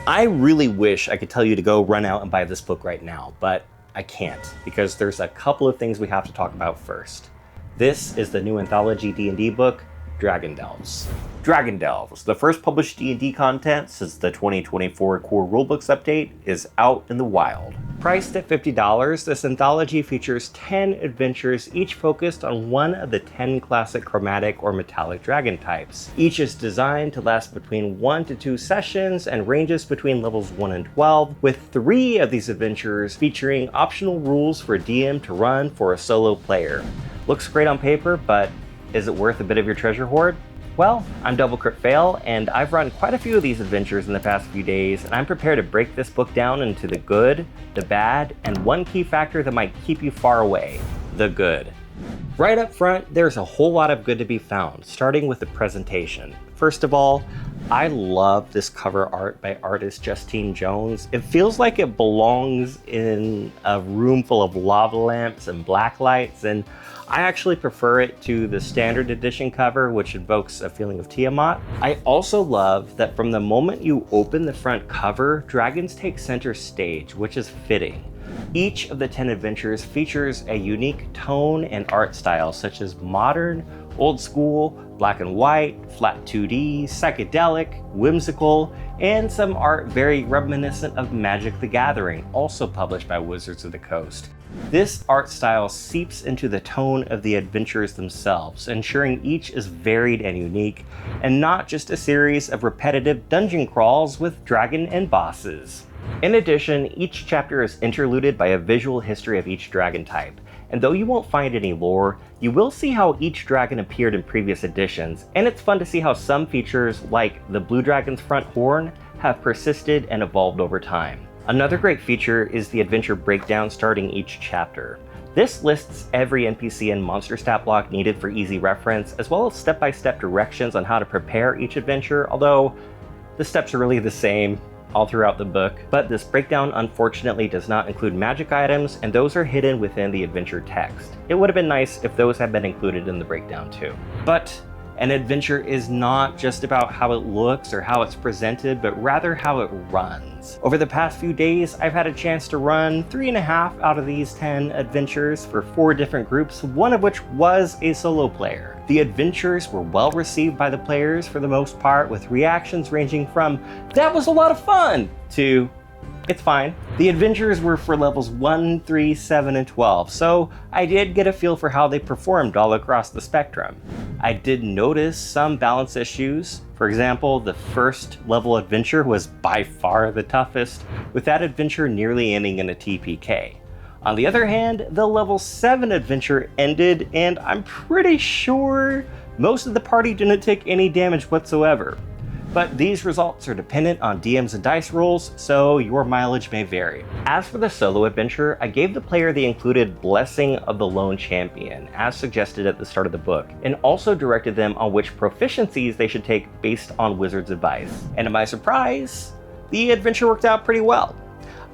I really wish I could tell you to go run out and buy this book right now, but I can't because there's a couple of things we have to talk about first. This is the new anthology D&D book, Dragon Delves. Dragon Delves, the first published D&D content since the 2024 Core Rulebooks update, is out in the wild. Priced at $50, this anthology features 10 adventures, each focused on one of the 10 classic chromatic or metallic dragon types. Each is designed to last between 1 to 2 sessions and ranges between levels 1 and 12, with 3 of these adventures featuring optional rules for a DM to run for a solo player. Looks great on paper, but is it worth a bit of your treasure hoard? Well, I'm Double Crit Fail, and I've run quite a few of these adventures in the past few days, and I'm prepared to break this book down into the good, the bad, and one key factor that might keep you far away: the good. Right up front, there's a whole lot of good to be found, starting with the presentation. First of all, I love this cover art by artist Justine Jones. It feels like it belongs in a room full of lava lamps and black lights, and I actually prefer it to the standard edition cover, which evokes a feeling of Tiamat. I also love that from the moment you open the front cover, dragons take center stage, which is fitting. Each of the 10 adventures features a unique tone and art style, such as modern, old school, black and white, flat 2D, psychedelic, whimsical, and some art very reminiscent of Magic the Gathering, also published by Wizards of the Coast. This art style seeps into the tone of the adventures themselves, ensuring each is varied and unique, and not just a series of repetitive dungeon crawls with dragon and bosses. In addition, each chapter is interluded by a visual history of each dragon type, and though you won't find any lore, you will see how each dragon appeared in previous editions, and it's fun to see how some features, like the blue dragon's front horn, have persisted and evolved over time. Another great feature is the adventure breakdown starting each chapter. This lists every NPC and monster stat block needed for easy reference, as well as step-by-step directions on how to prepare each adventure, although the steps are really the same all throughout the book. But this breakdown unfortunately does not include magic items, and those are hidden within the adventure text. It would have been nice if those had been included in the breakdown too. But an adventure is not just about how it looks or how it's presented, but rather how it runs. Over the past few days, I've had a chance to run 3.5 out of these 10 adventures for 4 different groups, one of which was a solo player. The adventures were well received by the players for the most part, with reactions ranging from "that was a lot of fun" to "it's fine." The adventures were for levels 1, 3, 7, and 12, so I did get a feel for how they performed all across the spectrum. I did notice some balance issues. For example, the first level adventure was by far the toughest, with that adventure nearly ending in a TPK. On the other hand, the level 7 adventure ended, and I'm pretty sure most of the party didn't take any damage whatsoever. But these results are dependent on DMs and dice rolls, so your mileage may vary. As for the solo adventure, I gave the player the included Blessing of the Lone Champion, as suggested at the start of the book, and also directed them on which proficiencies they should take based on Wizard's advice. And to my surprise, the adventure worked out pretty well.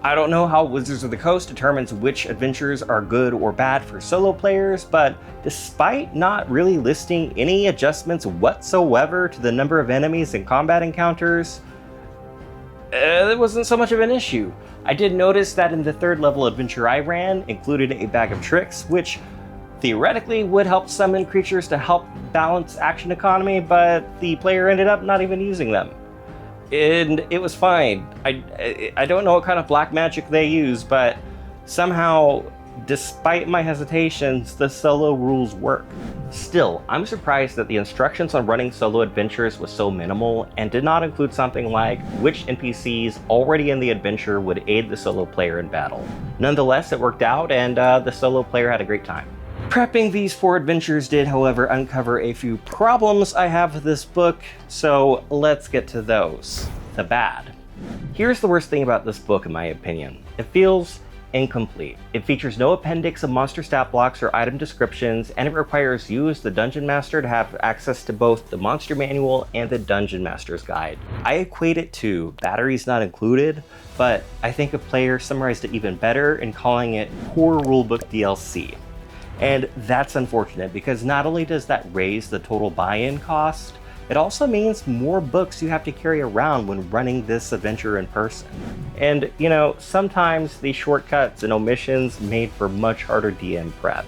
I don't know how Wizards of the Coast determines which adventures are good or bad for solo players, but despite not really listing any adjustments whatsoever to the number of enemies and combat encounters, it wasn't so much of an issue. I did notice that in the 3rd level adventure I ran included a bag of tricks, which theoretically would help summon creatures to help balance action economy, but the player ended up not even using them. And it was fine. I don't know what kind of black magic they use, but somehow, despite my hesitations, the solo rules work. Still, I'm surprised that the instructions on running solo adventures was so minimal and did not include something like which NPCs already in the adventure would aid the solo player in battle. Nonetheless, it worked out, and the solo player had a great time. Prepping these 4 adventures did, however, uncover a few problems I have with this book, so let's get to those. The bad. Here's the worst thing about this book, in my opinion. It feels incomplete. It features no appendix of monster stat blocks or item descriptions, and it requires you as the Dungeon Master to have access to both the Monster Manual and the Dungeon Master's Guide. I equate it to batteries not included, but I think a player summarized it even better in calling it Core Rulebook DLC. And that's unfortunate because not only does that raise the total buy-in cost, It also means more books you have to carry around when running this adventure in person. And, you know, sometimes these shortcuts and omissions made for much harder DM prep.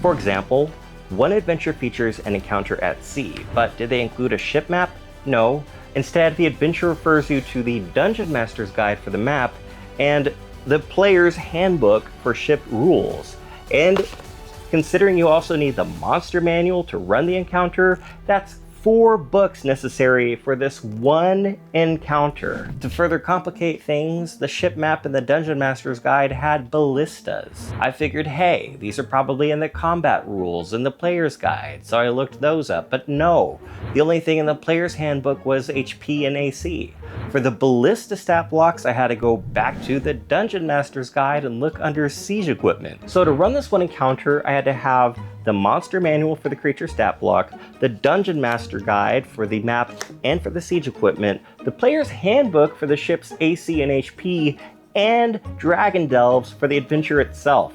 For example, one adventure features an encounter at sea, but did they include a ship map? No. Instead, the adventure refers you to the Dungeon Master's Guide for the map and the Player's Handbook for ship rules. And considering you also need the Monster Manual to run the encounter, that's 4 books necessary for this one encounter. To further complicate things, the ship map in the Dungeon Master's Guide had ballistas. I figured, hey, these are probably in the combat rules in the Player's Guide, so I looked those up, but no. The only thing in the Player's Handbook was HP and AC. For the ballista stat blocks, I had to go back to the Dungeon Master's Guide and look under siege equipment. So to run this one encounter, I had to have the Monster Manual for the creature stat block, the Dungeon Master Guide for the map and for the siege equipment, the Player's Handbook for the ship's AC and HP, and Dragon Delves for the adventure itself.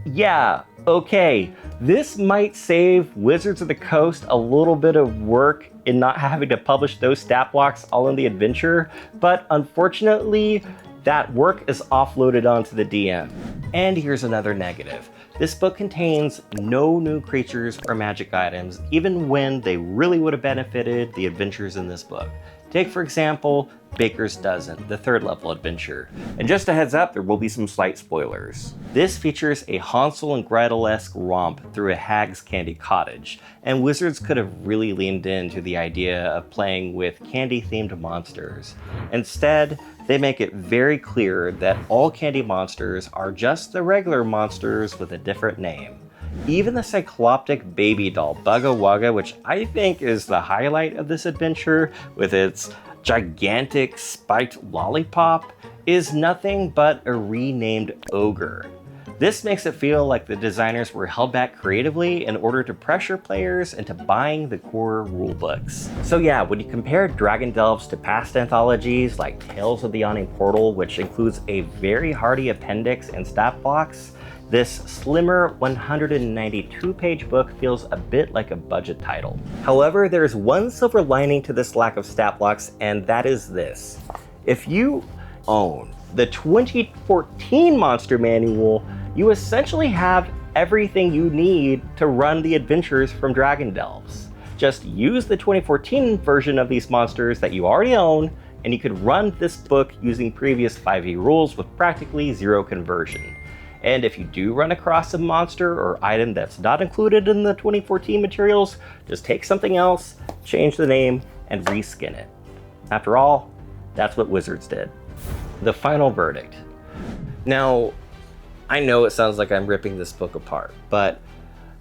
Yeah, okay, this might save Wizards of the Coast a little bit of work in not having to publish those stat blocks all in the adventure, but unfortunately, that work is offloaded onto the DM. And here's another negative. This book contains no new creatures or magic items, even when they really would have benefited the adventures in this book. Take, for example, Baker's Dozen, the 3rd level adventure. And just a heads up, there will be some slight spoilers. This features a Hansel and Gretel-esque romp through a hag's candy cottage, and Wizards could have really leaned into the idea of playing with candy-themed monsters. Instead, they make it very clear that all candy monsters are just the regular monsters with a different name. Even the cycloptic baby doll, Bugga Wugga, which I think is the highlight of this adventure with its gigantic spiked lollipop, is nothing but a renamed ogre. This makes it feel like the designers were held back creatively in order to pressure players into buying the core rulebooks. So yeah, when you compare Dragon Delves to past anthologies like Tales of the Yawning Portal, which includes a very hardy appendix and stat blocks, this slimmer 192-page book feels a bit like a budget title. However, there's one silver lining to this lack of stat blocks, and that is this. If you own the 2014 Monster Manual, you essentially have everything you need to run the adventures from Dragon Delves. Just use the 2014 version of these monsters that you already own, and you could run this book using previous 5e rules with practically 0 conversion. And if you do run across a monster or item that's not included in the 2014 materials, just take something else, change the name, and reskin it. After all, that's what Wizards did. The final verdict. Now, I know it sounds like I'm ripping this book apart, but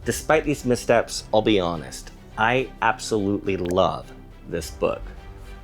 despite these missteps, I'll be honest, I absolutely love this book.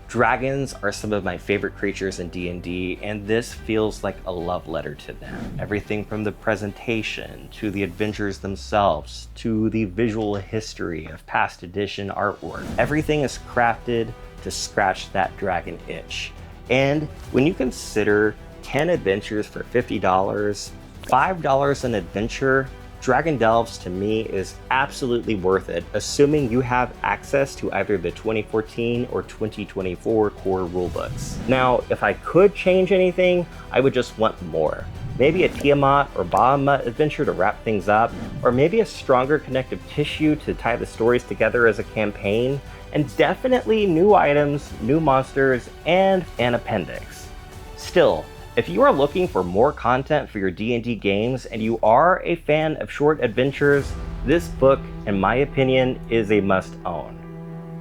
Dragons are some of my favorite creatures in D&D, and this feels like a love letter to them. Everything from the presentation, to the adventures themselves, to the visual history of past edition artwork. Everything is crafted to scratch that dragon itch. And when you consider 10 adventures for $50, $5 an adventure, Dragon Delves to me is absolutely worth it, assuming you have access to either the 2014 or 2024 core rulebooks. Now, if I could change anything, I would just want more. Maybe a Tiamat or Bahamut adventure to wrap things up, or maybe a stronger connective tissue to tie the stories together as a campaign, and definitely new items, new monsters, and an appendix. Still, if you are looking for more content for your D&D games and you are a fan of short adventures, this book, in my opinion, is a must-own.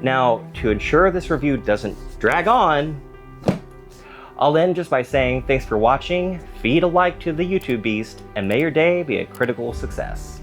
Now, to ensure this review doesn't drag on, I'll end just by saying thanks for watching, feed a like to the YouTube beast, and may your day be a critical success.